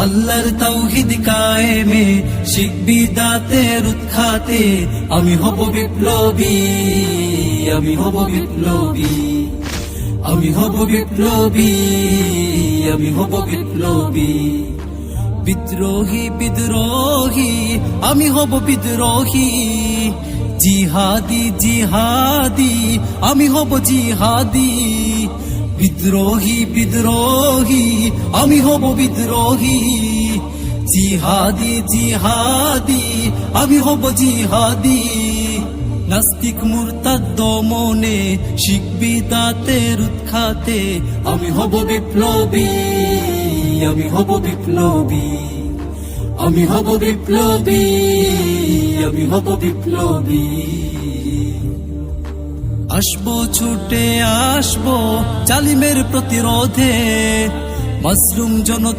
আল্লাহর তাওহীদ কায়েমে শিখবি দাঁতের উৎখাতে আমি হব বিপ্লবী, আমি হব বিপ্লবী, আমি হব বিপ্লবী, আমি হব বিপ্লবী। বিদ্রোহী বিদ্রোহী আমি হব বিদ্রোহী, জিহাদি জিহাদি আমি হব জিহাদি। বিদ্রোহী বিদ্রোহী আমি হব বিদ্রোহী, জিহাদি জিহাদি আমি হব জিহাদি। নাস্তিক মুরতাদ দমনে শিখবি দাঁতের উৎখাতে আমি হব বিপ্লবী, আমি হব বিপ্লবী, আমি হব বিপ্লবী, আমি হব বিপ্লবী। আসবো ছুটে আসবো জালিমের প্রতিরোধে, মাজলুম জনতা